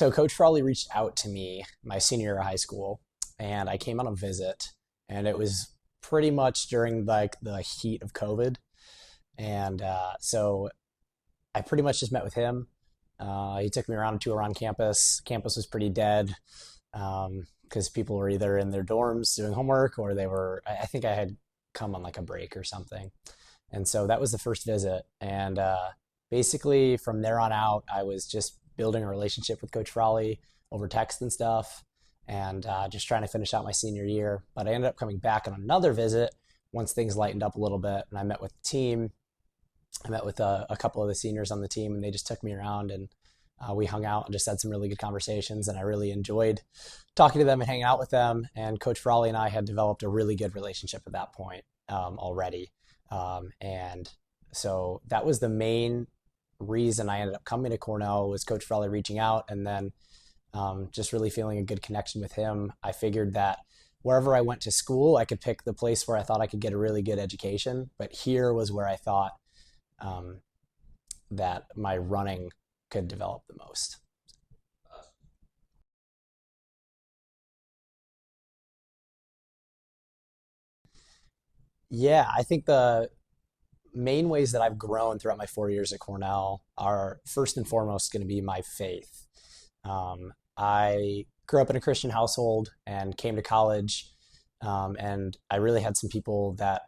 So Coach Frawley reached out to me my senior year of high school, and I came on a visit, and it was pretty much during like the heat of COVID, and so I pretty much just met with him. He took me around a tour around campus. Campus was pretty dead because people were either in their dorms doing homework or they were. I think I had come on like a break or something, and so that was the first visit. And basically from there on out, I was just building a relationship with Coach Frawley over text and stuff, and just trying to finish out my senior year. But I ended up coming back on another visit once things lightened up a little bit, and I met with the team. I met with a couple of the seniors on the team, and they just took me around and we hung out and just had some really good conversations. And I really enjoyed talking to them and hanging out with them. And Coach Frawley and I had developed a really good relationship at that point already. And so that was the main reason I ended up coming to Cornell was Coach Frawley reaching out, and then just really feeling a good connection with him. I figured that wherever I went to school, I could pick the place where I thought I could get a really good education. But here was where I thought that my running could develop the most. Yeah, I think the main ways that I've grown throughout my 4 years at Cornell are first and foremost going to be my faith. I grew up in a Christian household and came to college, and I really had some people that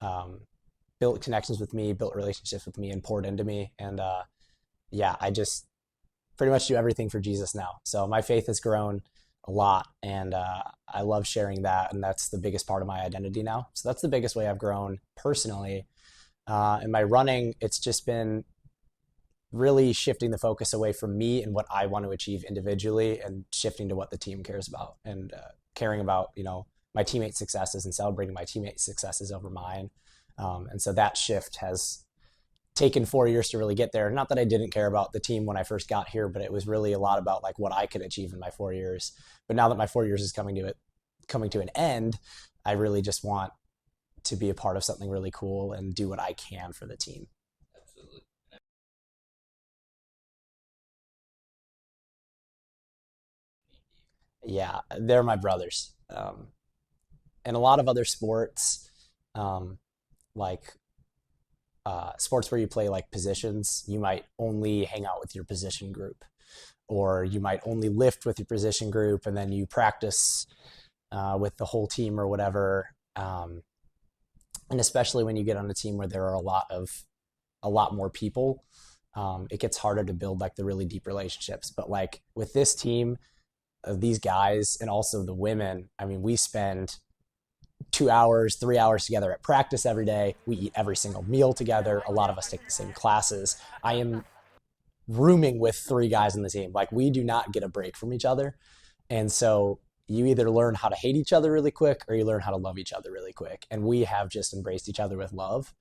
um, built connections with me, built relationships with me, and poured into me. And yeah, I just pretty much do everything for Jesus now. So my faith has grown a lot, and I love sharing that, and that's the biggest part of my identity now. So that's the biggest way I've grown personally. In my running, it's just been really shifting the focus away from me and what I want to achieve individually, and shifting to what the team cares about, and caring about my teammates' successes and celebrating my teammates' successes over mine. And so that shift has taken 4 years to really get there. Not that I didn't care about the team when I first got here, but it was really a lot about like what I could achieve in my 4 years. But now that my 4 years is coming to an end, I really just want to be a part of something really cool and do what I can for the team. Absolutely. Yeah, they're my brothers. And a lot of other sports, um, like sports where you play like positions, you might only hang out with your position group, or you might only lift with your position group, and then you practice with the whole team or whatever. And especially when you get on a team where there are a lot more people, it gets harder to build like the really deep relationships. But like with this team of these guys and also the women, I mean, we spend 2 hours, 3 hours together at practice every day. We eat every single meal together. A lot of us take the same classes. I am rooming with three guys in the team. Like we do not get a break from each other. And so you either learn how to hate each other really quick or you learn how to love each other really quick. And we have just embraced each other with love.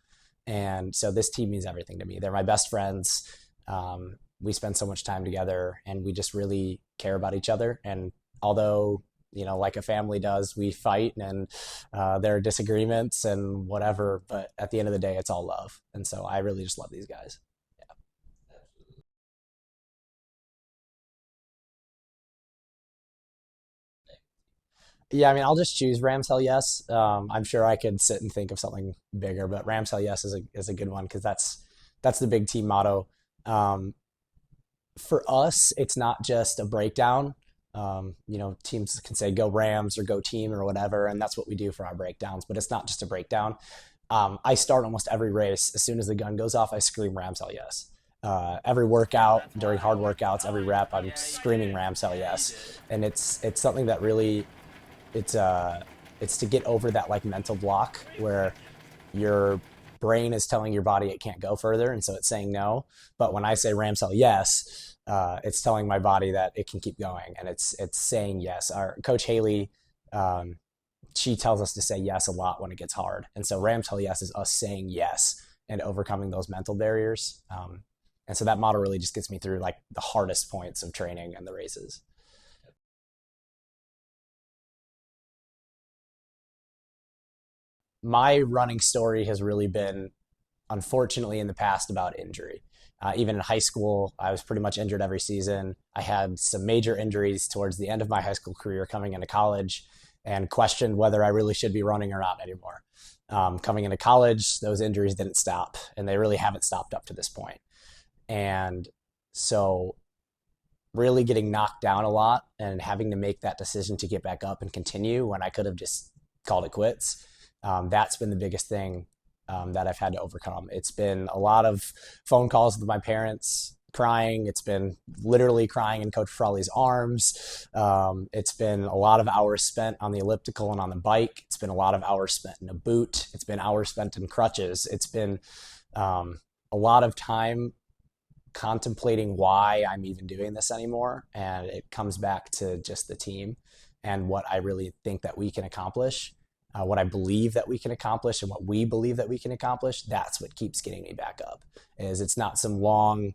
And so this team means everything to me. They're my best friends. We spend so much time together, and we just really care about each other. And although, like a family does, we fight, and there are disagreements and whatever, but at the end of the day, it's all love. And so I really just love these guys. Yeah, I mean, I'll just choose Rams Hell Yes. I'm sure I could sit and think of something bigger, but Rams Hell Yes is a good one because that's the big team motto. Um, for us, it's not just a breakdown. Teams can say go Rams or go team or whatever, and that's what we do for our breakdowns. But it's not just a breakdown. I start almost every race as soon as the gun goes off. I scream Rams Hell Yes. Every workout, during hard workouts, every rep, I'm screaming Rams Hell Yes, and it's something that really it's it's to get over that like mental block where your brain is telling your body it can't go further, and so it's saying no. But when I say Ramsell yes, it's telling my body that it can keep going, and it's saying yes. Our coach Haley, um, she tells us to say yes a lot when it gets hard, and so Ramsell yes is us saying yes and overcoming those mental barriers. And so that model really just gets me through like the hardest points of training and the races. My running story has really been, unfortunately, in the past about injury. Even in high school, I was pretty much injured every season. I had some major injuries towards the end of my high school career coming into college and questioned whether I really should be running or not anymore. Coming into college, those injuries didn't stop, and they really haven't stopped up to this point. And so, really getting knocked down a lot and having to make that decision to get back up and continue when I could have just called it quits, that's been the biggest thing that I've had to overcome. It's been a lot of phone calls with my parents crying. It's been literally crying in Coach Frawley's arms. It's been a lot of hours spent on the elliptical and on the bike. It's been a lot of hours spent in a boot. It's been hours spent in crutches. It's been a lot of time contemplating why I'm even doing this anymore. And it comes back to just the team and what I really think that we can accomplish, what I believe that we can accomplish, and what we believe that we can accomplish. That's what keeps getting me back up. Is it's not some long,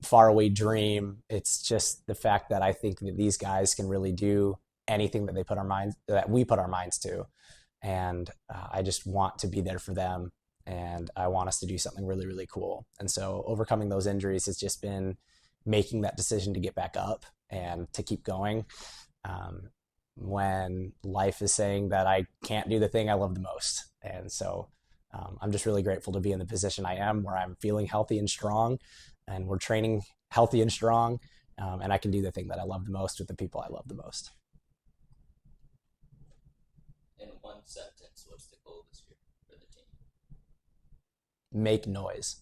faraway dream. It's just the fact that I think that these guys can really do anything that we put our minds to, and I just want to be there for them, and I want us to do something really, really cool. And so overcoming those injuries has just been making that decision to get back up and to keep going. When life is saying that I can't do the thing I love the most. And so I'm just really grateful to be in the position I am, where I'm feeling healthy and strong, and we're training healthy and strong, and I can do the thing that I love the most with the people I love the most. In one sentence, what's the goal this year for the team? Make noise.